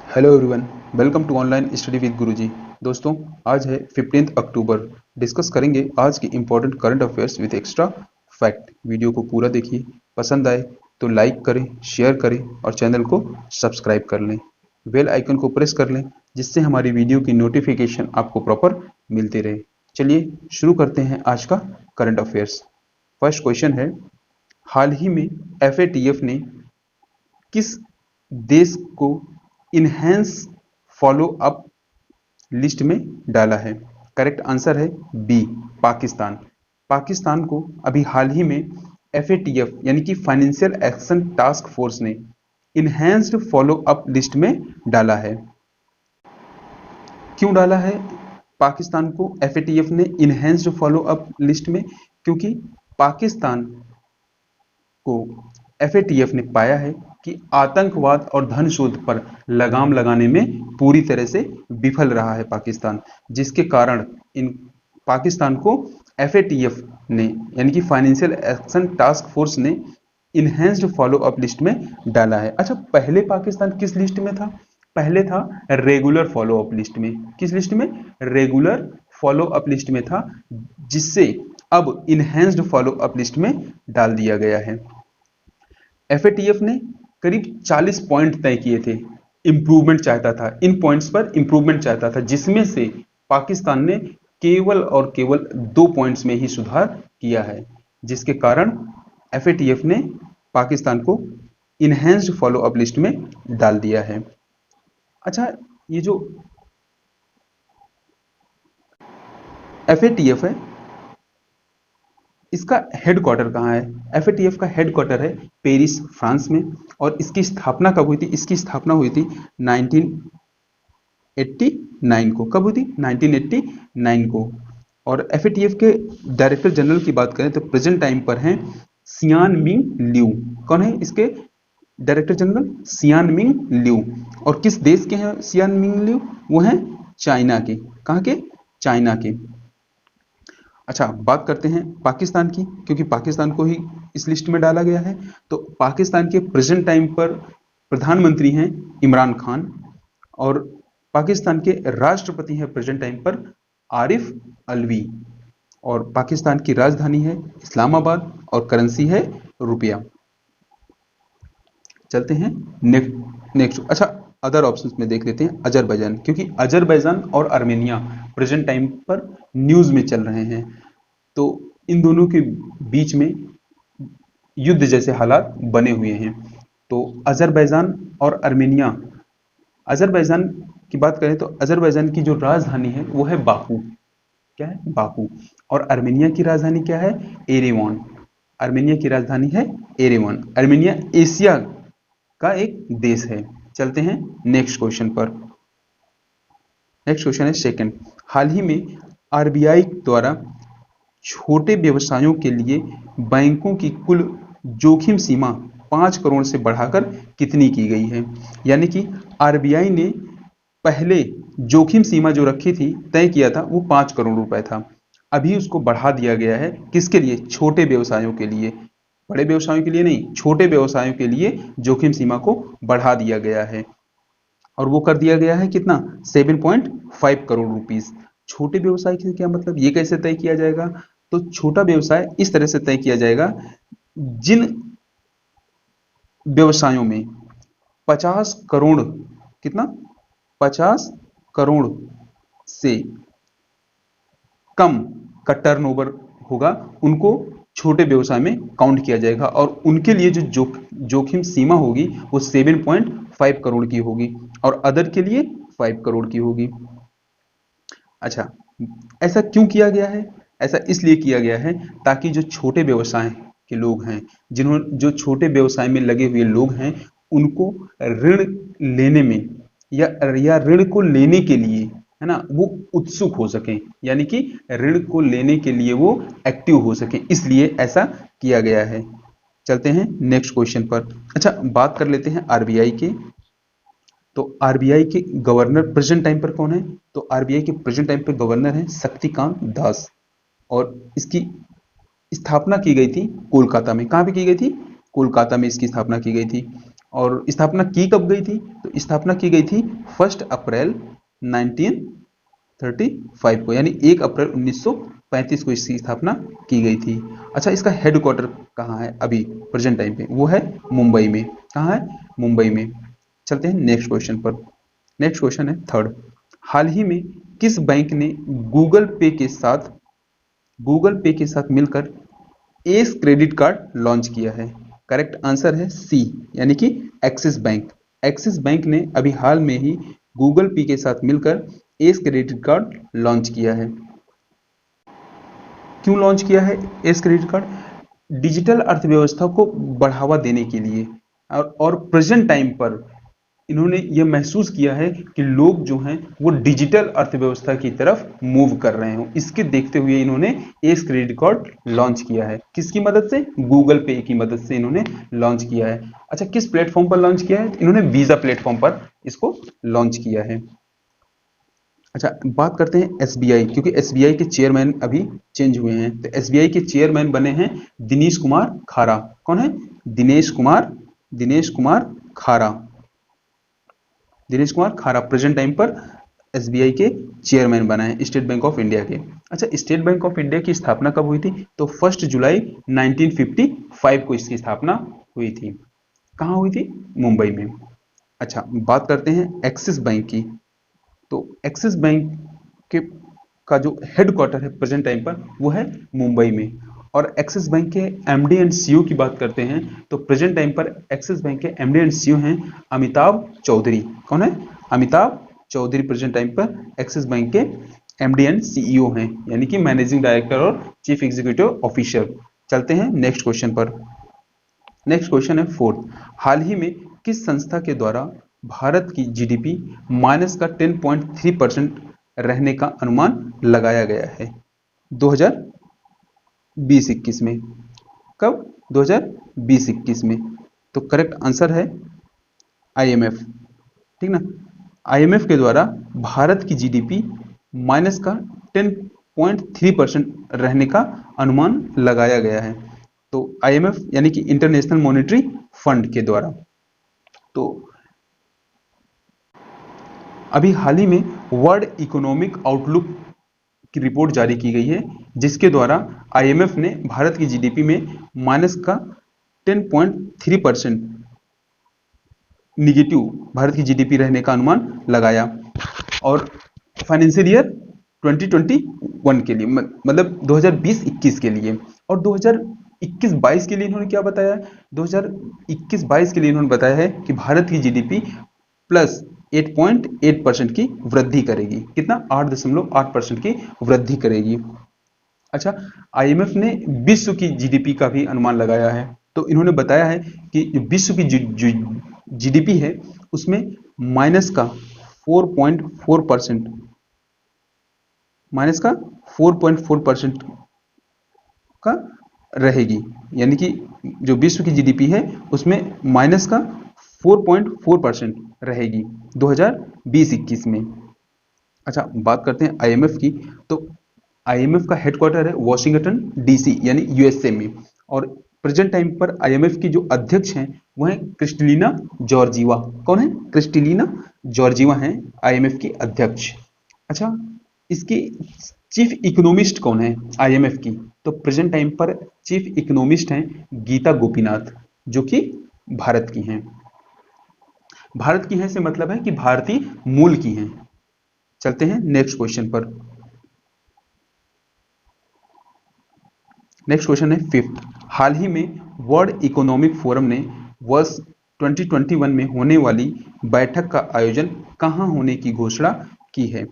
Hello everyone, welcome to online study with Guruji. दोस्तों, आज है 15 अक्टूबर। डिस्कस करेंगे आज की important current affairs with extra fact. Video को पूरा देखिए, पसंद आए तो लाइक करें, शेयर करें और चैनल को सब्सक्राइब कर लें। बेल आइकन को प्रेस कर लें जिससे हमारी वीडियो की नोटिफिकेशन आपको प्रॉपर मिलती रहे। चलिए शुरू करते हैं आज का करंट अफेयर्स। फर्स्ट क्वेश्चन है, हाल ही में एफएटीएफ ने किस देश को इनहेंस फॉलो अप लिस्ट में डाला है? करेक्ट आंसर है बी, पाकिस्तान। पाकिस्तान को अभी हाल ही में एफएटीएफ यानी कि फाइनेंशियल एक्शन टास्क फोर्स ने इनहेंस्ड फॉलो अप लिस्ट में डाला है। क्यों डाला है पाकिस्तान को एफएटीएफ ने इनहेंस्ड फॉलो अप लिस्ट में? क्योंकि पाकिस्तान को एफएटीएफ ने पाया है कि आतंकवाद और धन शोध पर लगाम लगाने में पूरी तरह से विफल रहा है पाकिस्तान, जिसके कारण इन पाकिस्तान को एफएटीएफ ने यानी कि फाइनेंशियल एक्शन टास्क फोर्स ने इनहेंस्ड फॉलो अप लिस्ट में डाला है। अच्छा, पहले पाकिस्तान किस लिस्ट में था? पहले था रेगुलर फॉलो अप लिस्ट में। किस लिस्ट में? रेगुलर फॉलो अप लिस्ट में था, जिससे अब इनहेंस्ड फॉलो अप लिस्ट में डाल दिया गया है। एफएटीएफ ने करीब 40 पॉइंट तय किए थे, इंप्रूवमेंट चाहता था, इन पॉइंट्स पर इंप्रूवमेंट चाहता था, जिसमें से पाकिस्तान ने केवल और केवल 2 पॉइंट्स में ही सुधार किया है, जिसके कारण एफएटीएफ ने पाकिस्तान को इनहेंस्ड फॉलो अप लिस्ट में डाल दिया है। अच्छा, ये जो एफएटीएफ है इसका हेडक्वार्टर कहाँ है? एफएटीएफ का हेडक्वार्टर है पेरिस, फ्रांस में। और इसकी स्थापना कब हुई थी? इसकी स्थापना हुई थी 1989 को। कब हुई थी? 1989 को। और एफएटीएफ के डायरेक्टर जनरल की बात करें तो प्रेजेंट टाइम पर हैं सियान मिंग ल्यू। कौन है इसके डायरेक्टर जनरल? सियान मिंग ल्यू। और किस देश के हैं सियान मिंग ल्यू? वो हैं चाइना के। कहाँ के? चाइना के। अच्छा, बात करते हैं पाकिस्तान की, क्योंकि पाकिस्तान को ही इस लिस्ट में डाला गया है। तो पाकिस्तान के प्रेजेंट टाइम पर प्रधानमंत्री हैं इमरान खान, और पाकिस्तान के राष्ट्रपति हैं प्रेजेंट टाइम पर आरिफ अलवी। और पाकिस्तान की राजधानी है इस्लामाबाद और करेंसी है रुपया। चलते हैं नेक्स्ट। अच्छा, अदर ऑप्शंस में देख लेते हैं अजरबैजान, क्योंकि अजरबैजान और आर्मेनिया प्रेजेंट टाइम पर न्यूज में चल रहे हैं। तो इन दोनों के बीच में युद्ध जैसे हालात बने हुए हैं। तो अजरबैजान और आर्मेनिया, अजरबैजान की बात करें तो अजरबैजान की जो राजधानी है वो है बाकू। क्या है? बाकू। और आर्मेनिया की राजधानी क्या है? एरेवान। आर्मेनिया की राजधानी है एरेवान। आर्मेनिया एशिया का एक देश है। चलते हैं नेक्स्ट क्वेश्चन पर। नेक्स्ट क्वेश्चन है सेकंड, हाल ही में आरबीआई द्वारा छोटे व्यवसायों के लिए बैंकों की कुल जोखिम सीमा 5 करोड़ से बढ़ाकर कितनी की गई है? यानी कि आरबीआई ने पहले जोखिम सीमा जो रखी थी, तय किया था, वो 5 करोड़ रुपए था। अभी उसको बढ़ा दिया गया है। किसके लिए? छोटे व्यवसायों के लिए। बड़े व्यवसायों के लिए नहीं, छोटे व्यवसायों के लिए जोखिम सीमा को बढ़ा दिया गया है। और वो कर दिया गया है कितना? 7.5 करोड़ रुपीस। छोटे व्यवसाय से क्या मतलब? ये कैसे तय किया जाएगा? तो छोटा व्यवसाय इस तरह से तय किया जाएगा, जिन व्यवसायों में 50 करोड़, कितना? 50 करोड़ से कम का टर्नओवर होगा, उनको छोटे व्यवसाय में काउंट किया जाएगा। और उनके लिए जो जोखिम सीमा होगी वो 7.5 करोड़ की होगी, और अदर के लिए 5 करोड़ की होगी। अच्छा, ऐसा क्यों किया गया है? ऐसा इसलिए किया गया है ताकि जो छोटे व्यवसाय के लोग हैं, जो छोटे व्यवसाय में लगे हुए लोग हैं, उनको ऋण लेने में या ऋण को लेने के लिए, है ना, वो उत्सुक हो सकें, यानी कि ऋण को लेने के लिए वो एक्टिव हो सकें, इसलिए ऐसा किया गया है। चलते हैं नेक्स्ट क्वेश्चन पर। अच्छा, बात कर लेते हैं आरबीआई के। तो आरबीआई के गवर्नर प्रेजेंट टाइम पर कौन है? तो आरबीआई के प्रेजेंट टाइम पर गवर्नर है शक्तिकांत दास। और इसकी स्थापना की गई थी कोलकाता में। कहां पे की गई थी? कोलकाता में इसकी स्थापना की गई थी। और स्थापना की कब गई थी? तो स्थापना की गई थी 1 अप्रैल 1935 को, यानी 1 अप्रैल 1935 को इसकी स्थापना की गई थी। अच्छा, इसका हेडक्वार्टर कहाँ है अभी प्रेजेंट टाइम पे? वो है मुंबई में। कहाँ है? मुंबई में। चलते हैं नेक्स्ट क्वेश्चन पर। नेक्स्ट क्वेश्चन है थर्ड। हाल ही में किस बैंक ने गूगल पे के साथ मिलकर एस क्रेडिट कार्ड लॉन्च किया है? करेक्ट आंसर है सी, यानी कि एक्सिस बैंक। एक्सिस बैंक ने अभी हाल में ही गूगल पे के साथ मिलकर एस क्रेडिट कार्ड लॉन्च किया है। क्यों लॉन्च किया है एस क्रेडिट कार्ड? डिजिटल अर्थव्यवस्था को बढ़ावा देने के लिए, और प्रेजेंट टाइम पर इन्होंने ये महसूस किया है कि लोग जो हैं वो डिजिटल अर्थव्यवस्था की तरफ मूव कर रहे हो, इसके देखते हुए इन्होंने एस क्रेडिट कार्ड लॉन्च किया है। किसकी मदद से? गूगल पे की मदद से इन्होंने लॉन्च किया है। अच्छा, किस प्लेटफॉर्म पर लॉन्च किया है? इन्होंने वीजा प्लेटफॉर्म पर इसको लॉन्च किया है। अच्छा, बात करते हैं एसबीआई, क्योंकि एसबीआई के चेयरमैन अभी चेंज हुए हैं। तो एसबीआई के चेयरमैन बने हैं दिनेश कुमार खारा। कौन है? दिनेश कुमार खारा। दिनेश कुमार खारा प्रेजेंट टाइम पर एसबीआई के चेयरमैन बना है, स्टेट बैंक ऑफ इंडिया के। अच्छा, स्टेट बैंक ऑफ इंडिया की स्थापना कब हुई थी? तो 1 जुलाई 1955 को इसकी स्थापना हुई थी। कहाँ हुई थी? मुंबई में। अच्छा, बात करते हैं एक्सिस बैंक की। तो एक्सिस बैंक के का जो हेडक्वार्टर है प्रेजेंट टाइम पर वो है मुंबई में। और एक्सिस बैंक के एमडी एंड सीईओ की बात करते हैं तो प्रेजेंट टाइम पर एक्सिस बैंक के एमडी एंड सीईओ हैं अमिताभ चौधरी। कौन है? अमिताभ चौधरी प्रेजेंट टाइम पर एक्सिस बैंक के एमडी एंड सीईओ हैं, यानी कि मैनेजिंग डायरेक्टर और चीफ एग्जीक्यूटिव ऑफिसर। चलते हैं नेक्स्ट क्वेश्चन पर। नेक्स्ट क्वेश्चन है फोर्थ। हाल ही में किस संस्था के द्वारा भारत की जीडीपी माइनस का 10.3% रहने का अनुमान लगाया गया है 2020-21 में? कब? 2020-21 में। तो करेक्ट आंसर है आईएमएफ। ठीक ना? आईएमएफ के द्वारा भारत की जीडीपी माइनस का 10.3% रहने का अनुमान लगाया गया है। तो आईएमएफ यानी कि इंटरनेशनल मॉनेटरी फंड के द्वारा। तो अभी हाल ही में वर्ल्ड इकोनॉमिक आउटलुक की रिपोर्ट जारी की गई है, जिसके द्वारा आईएमएफ ने भारत की जीडीपी में माइनस का 10.3% निगेटिव भारत की जीडीपी रहने का अनुमान लगाया। और फाइनेंशियल ईयर 2021 के लिए, मतलब 2020-21 के लिए। और 2021-22 के लिए इन्होंने क्या बताया? 2021-22 के लिए इन्होंने बताया है कि भारत की जीडीपी प्लस 8.8% की वृद्धि करेगी। कितना? 8.8% की वृद्धि करेगी। अच्छा, आईएमएफ ने विश्व की जीडीपी का भी अनुमान लगाया है। तो इन्होंने बताया है कि विश्व की जीडीपी है उसमें माइनस का 4.4%, माइनस का 4.4% का रहेगी, यानी कि जो विश्व की जीडीपी है उसमें माइनस का 4.4% रहेगी 2020-21 में। अच्छा, बात करते हैं आईएमएफ की। तो आईएमएफ का हेडक्वार्टर है वॉशिंगटन डीसी, यानी यूएसए में। और प्रेजेंट टाइम पर आईएमएफ की जो अध्यक्ष हैं वो हैं क्रिस्टलिना जॉर्जीवा। कौन है? क्रिस्टलिना जॉर्जीवा हैं आईएमएफ की अध्यक्ष। अच्छा, इसकी चीफ इकोनॉमिस्ट कौन है आईएमएफ की? तो प्रेजेंट टाइम पर चीफ इकोनॉमिस्ट हैं गीता गोपीनाथ, जो कि भारत की हैं। भारत की हैं से मतलब है कि भारतीय मूल की हैं। चलते हैं नेक्स्ट क्वेश्चन पर। नेक्स्ट क्वेश्चन है फिफ्थ। हाल ही में वर्ल्ड इकोनॉमिक फोरम ने वर्ष 2021 में होने वाली बैठक का आयोजन कहां होने की घोषणा की है?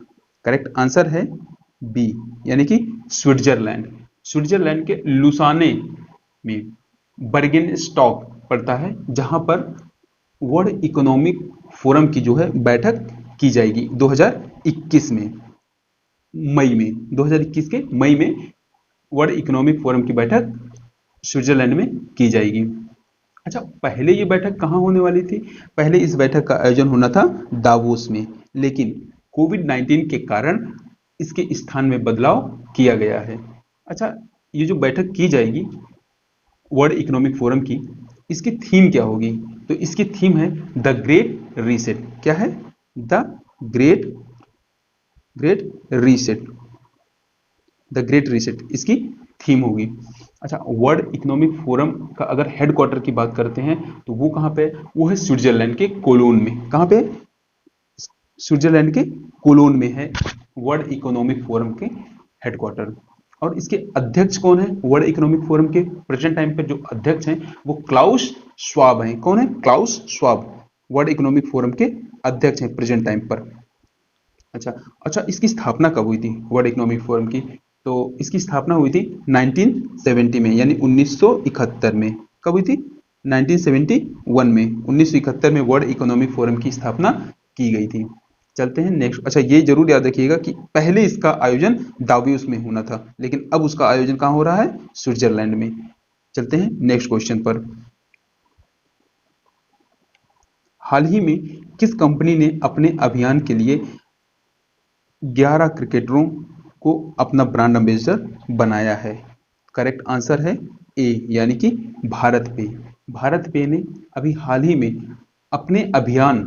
करेक्ट आंसर है बी, यानी कि स्विट्जरलैंड। स्विट्जरलैंड के लुसाने में बर्गेन स्टॉक पड़ता है, जहां पर वर्ल्ड इकोनॉमिक फोरम की जो है बैठक की जाएगी 2021 में, मई में। 2021 के मई में वर्ल्ड इकोनॉमिक फोरम की बैठक स्विट्जरलैंड में की जाएगी। अच्छा, पहले ये बैठक कहाँ होने वाली थी? पहले इस बैठक का आयोजन होना था दावोस में, लेकिन कोविड-19 के कारण इसके स्थान में बदलाव किया गया है। अच्छा, ये जो बैठक की जाएगी वर्ल्ड इकोनॉमिक फोरम की, इसकी थीम क्या होगी? तो इसकी थीम है द ग्रेट रीसेट। क्या है? The great great reset. The great reset इसकी थीम होगी। अच्छा, वर्ल्ड इकोनॉमिक फोरम का अगर हेडक्वार्टर की बात करते हैं तो वो कहाँ पे? वो है स्विट्जरलैंड के कोलोन में। कहाँ पे? स्विट्जरलैंड के कोलोन में है वर्ल्ड इकोनॉमिक फोरम के हेडक्वार्टर। और इसके अध्यक्ष कौन है? वर्ल्ड इकोनॉमिक फोरम के प्रेजेंट टाइम पे जो अध्यक्ष हैं वो क्लाउस श्वाब हैं। कौन है? Klaus Schwab World Economic Forum के अध्यक्ष हैं प्रेजेंट टाइम पर। अच्छा अच्छा, इसकी स्थापना कब हुई थी वर्ल्ड इकोनॉमिक फोरम की? तो इसकी स्थापना हुई थी 1970 में, यानी 1971 में। कब हुई थी? 1971 में। 1971 में वर्ल्ड इकोनॉमिक फोरम की स्थापना की गई थी। चलते हैं नेक्स्ट। अच्छा, ये जरूर याद रखिएगा कि पहले इसका आयोजन दावोस में होना था, लेकिन अब उसका आयोजन कहाँ हो रहा है? स्विट्जरलैंड में। चलते हैं नेक्स्ट क्वेश्चन पर। हाल ही में किस कंपनी ने अपने अभियान के लिए 11 क्रिकेटरों को अपना ब्रांड एम्बेसडर बनाया है? करेक्ट आंसर है ए, यानी कि भारत पे। भारत पे ने अभी हाल ही में अपने अभियान,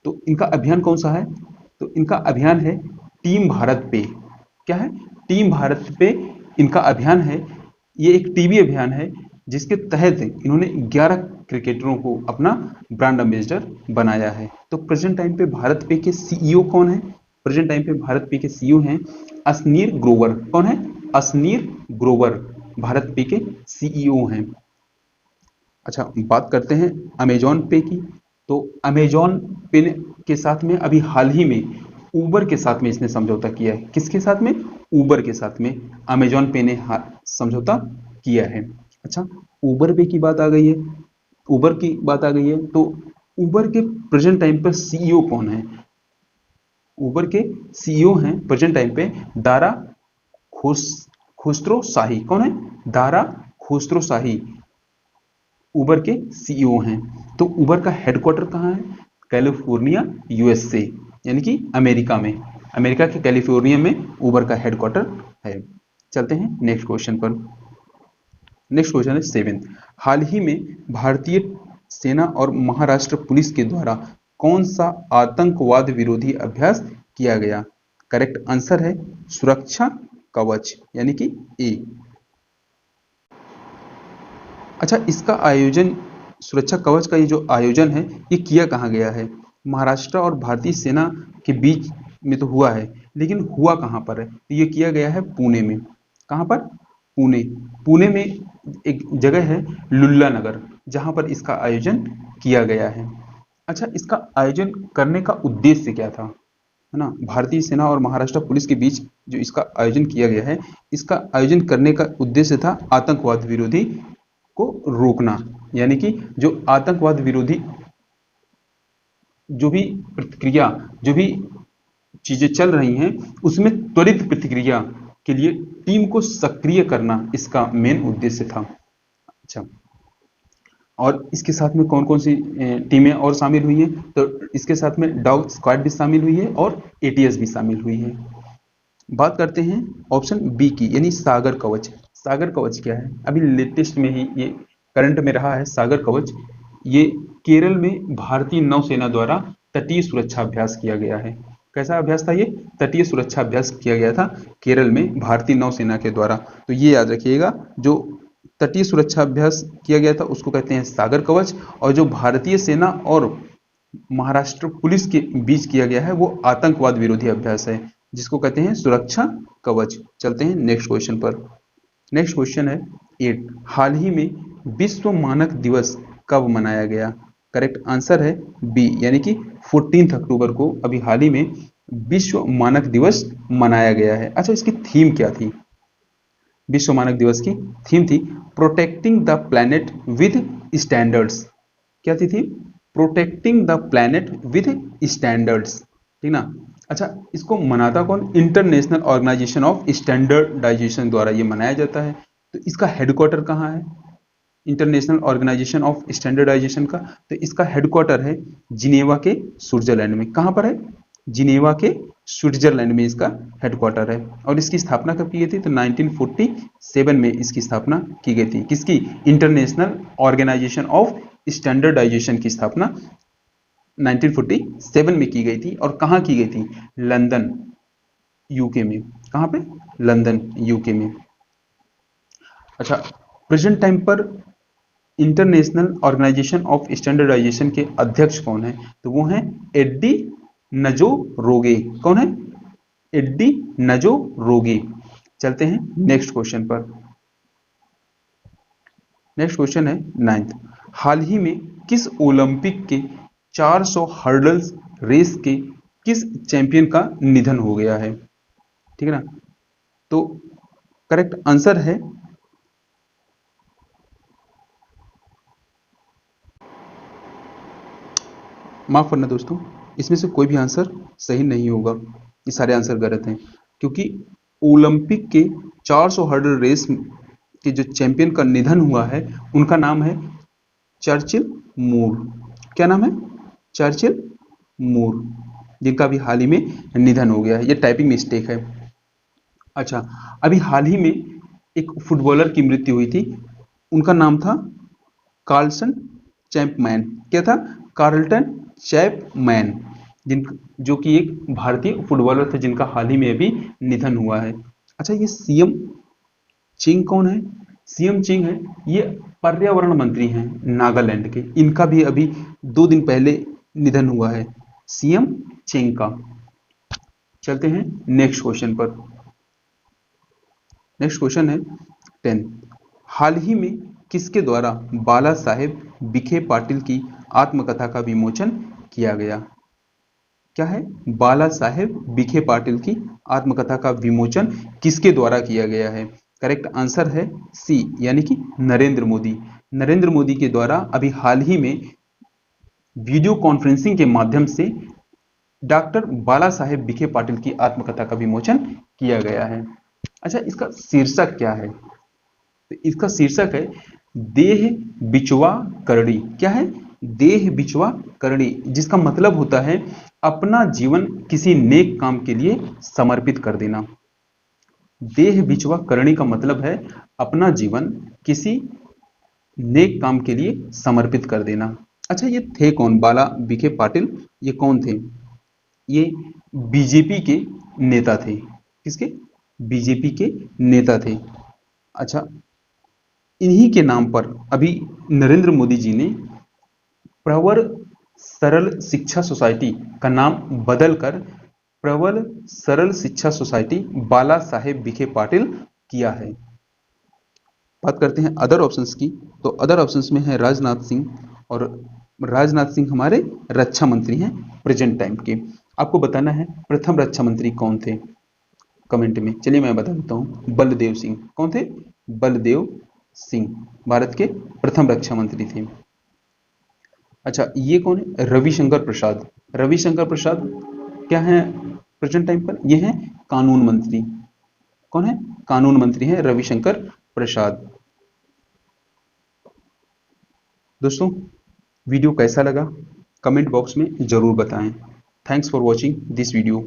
तो इनका अभियान कौन सा है? तो इनका अभियान है टीम भारत पे। क्या है? टीम भारत पे इनका अभियान है। ये एक टीवी अभियान है जिसके तहत इन्होंने 11 क्रिकेटरों को अपना ब्रांड एम्बेसडर बनाया है। तो प्रेजेंट टाइम पे भारत पे के सीईओ कौन है? प्रेजेंट टाइम पे भारत पे के सीईओ हैं असनीर ग्रोवर। कौन है? असनीर ग्रोवर भारत पे के सीईओ हैं। अच्छा, बात करते हैं अमेजॉन पे की। तो अमेजॉन पे के साथ में अभी हाल ही में उबर के साथ में इसने समझौता किया है। किसके साथ में? उबर के साथ में अमेजॉन पे ने समझौता किया है। अच्छा, उबर पे की बात आ गई है, उबर की बात आ गई है, तो उबर के प्रेजेंट टाइम पर सीईओ कौन है? उबर के सीईओ हैं प्रेजेंट टाइम पे दारा खुसरो शाही। कौन है? दारा खुसरो शाही उबर के सीईओ हैं। तो उबर का हेडक्वार्टर कहाँ है? कैलिफोर्निया यूएसए, यानी कि अमेरिका में। अमेरिका के कैलिफोर्निया में उबर का हेडक्वार्टर है। चलते हैं नेक्स्ट क्वेश्चन पर। नेक्स्ट क्वेश्चन है 7। हाल ही में भारतीय सेना और महाराष्ट्र पुलिस के द्वारा कौन सा आतंकवाद विरोधी अभ्यास किया गया? करेक्ट आंसर है सुरक्षा कवच, यानी कि ए। अच्छा, इसका आयोजन, सुरक्षा कवच का ये जो आयोजन है ये किया कहाँ गया है? महाराष्ट्र और भारतीय सेना के बीच में तो हुआ है, लेकिन हुआ कहाँ पर है? तो ये किया गया है पुणे में। कहाँ पर? पुणे। पुणे में एक जगह है लुल्ला नगर, जहाँ पर इसका आयोजन किया गया है। अच्छा, इसका आयोजन करने का उद्देश्य क्या था? है ना, भारतीय सेना और महाराष्ट्र पुलिस के बीच जो इसका आयोजन किया गया है, इसका आयोजन करने का उद्देश्य था आतंकवाद विरोधी को रोकना, यानी कि जो आतंकवाद विरोधी जो भी प्रतिक्रिया, जो भी चीजें चल रही हैं उसमें त्वरित प्रतिक्रिया के लिए टीम को सक्रिय करना इसका मेन उद्देश्य था। अच्छा, और इसके साथ में कौन कौन सी टीमें और शामिल हुई हैं? तो इसके साथ में डॉग स्क्वाड भी शामिल हुई है और एटीएस भी शामिल हुई है। बात करते हैं ऑप्शन बी की, यानी सागर कवच। सागर कवच क्या है? अभी लेटेस्ट में ही ये करंट में रहा है सागर कवच। ये केरल में भारतीय नौसेना द्वारा तटीय सुरक्षा अभ्यास किया गया है। कैसा अभ्यास था ये? तटीय सुरक्षा अभ्यास किया गया था केरल में भारतीय नौसेना के द्वारा। तो ये याद रखिएगा, जो तटीय सुरक्षा अभ्यास किया गया था उसको कहते हैं सागर कवच, और जो भारतीय सेना और महाराष्ट्र पुलिस के बीच किया गया है वो आतंकवाद विरोधी अभ्यास है, जिसको कहते हैं सुरक्षा कवच। चलते हैं नेक्स्ट क्वेश्चन पर। नेक्स्ट क्वेश्चन है 8। हाल ही में विश्व मानक दिवस कब मनाया गया? करेक्ट आंसर है बी, यानी कि 14 अक्टूबर को अभी हाल ही में विश्व मानक दिवस मनाया गया है। अच्छा, इसकी थीम क्या थी? विश्व मानक दिवस की थीम थी protecting the planet with standards. क्या थी theme? Protecting the planet with standards, ठीक ना। अच्छा, इसको मनाता कौन? इंटरनेशनल ऑर्गेनाइजेशन ऑफ स्टैंडर्डाइजेशन द्वारा ये मनाया जाता है। तो इसका हेडक्वार्टर कहाँ है? इंटरनेशनल ऑर्गेनाइजेशन ऑफ स्टैंडर्डाइजेशन का, तो इसका हेडक्वार्टर है जिनेवा के स्विट्जरलैंड में। कहाँ पर है? जिनेवा के स्विट्जरलैंड में इसका हेडक्वार्टर है। और इसकी स्थापना कब की गई थी? तो 1947 में इसकी स्थापना की गई थी। किसकी? इंटरनेशनल ऑर्गेनाइजेशन ऑफ स्टैंडर्डाइजेशन की स्थापना 1947 में की गई थी। और कहाँ की गई थी? लंदन, यूके में। कहाँ पे? लंदन, यूके में। अच्छा, प्रेजेंट टाइम पर इंटरनेशनल ऑर्गेनाइजेशन ऑफ स्टैंडर्डाइजेशन के अध्यक्ष कौन है? तो वो हैं एड्डी नजो रोगे। कौन है? एड्डी नजो रोगे। चलते हैं नेक्स्ट क्वेश्चन पर। नेक्स्ट क्वेश्चन है 9th। हाल ही में किस ओलंपिक के 400 हर्डल्स रेस के किस चैंपियन का निधन हो गया है? ठीक है ना। तो करेक्ट आंसर है, माफ करना दोस्तों, इसमें से कोई भी आंसर सही नहीं होगा। ये सारे आंसर गलत हैं, क्योंकि ओलंपिक के 400 हर्डल रेस के जो चैंपियन का निधन हुआ है उनका नाम है चर्चिल मूर। क्या नाम है? चर्चिल मूर, जिनका भी हाल ही में निधन हो गया है। ये टाइपिंग मिस्टेक है। अच्छा, अभी हाल ही में एक फुटबॉलर की मृत्यु हुई थी। उनका नाम था कार्लसन चैपमैन। क्या था? कार्लटन चैपमैन, जिन जो कि एक भारतीय फुटबॉलर थे जिनका हाल ही में अभी निधन हुआ है। अच्छा, ये सीएम चिंग कौन है? सीएम चिंग है, ये पर्यावरण मंत्री हैं नागालैंड के। इनका भी अभी 2 दिन पहले निधन हुआ है, सीएम चिंग का। चलते हैं नेक्स्ट क्वेश्चन पर। नेक्स्ट क्वेश्चन है 10th। हाल ही में किसके द्वारा बाला साहेब विखे पाटिल की आत्मकथा का विमोचन किया गया? क्या है? बाला साहेब विखे पाटिल की आत्मकथा का विमोचन किसके द्वारा किया गया है? करेक्ट आंसर है सी, यानी कि नरेंद्र मोदी। नरेंद्र मोदी के द्वारा अभी हाल ही में वीडियो कॉन्फ्रेंसिंग के माध्यम से डॉक्टर बाला साहेब विखे पाटिल की आत्मकथा का विमोचन किया गया है। अच्छा, इसका शीर्षक क्या है? तो इसका शीर्षक है देह बिचवा करणी। क्या है? देह बिचवा करणी, जिसका मतलब होता है अपना जीवन किसी नेक काम के लिए समर्पित कर देना। देह बिचवा करणी का मतलब है अपना जीवन किसी नेक काम के लिए समर्पित कर देना। अच्छा, ये थे कौन बाला विखे पाटिल? ये कौन थे? ये बीजेपी के नेता थे। किसके? बीजेपी के नेता थे। अच्छा, इन्हीं के नाम पर अभी नरेंद्र मोदी जी ने प्रवर सरल शिक्षा सोसाइटी का नाम बदलकर प्रवर सरल शिक्षा सोसाइटी बाला साहेब विखे पाटिल किया है। बात करते हैं अदर ऑप्शंस की। तो अदर ऑप्शंस में है राजनाथ सिंह, और राजनाथ सिंह हमारे रक्षा मंत्री हैं प्रेजेंट टाइम के। आपको बताना है प्रथम रक्षा मंत्री कौन थे, कमेंट में। चलिए मैं बता देता हूं, बलदेव सिंह। कौन थे? बलदेव सिंह भारत के प्रथम रक्षा मंत्री थे। अच्छा, ये कौन है? रविशंकर प्रसाद। रविशंकर प्रसाद क्या है प्रेजेंट टाइम पर? ये हैं कानून मंत्री। कौन है? कानून मंत्री हैं रविशंकर प्रसाद। दोस्तों, वीडियो कैसा लगा कमेंट बॉक्स में जरूर बताएं। Thanks for watching this video.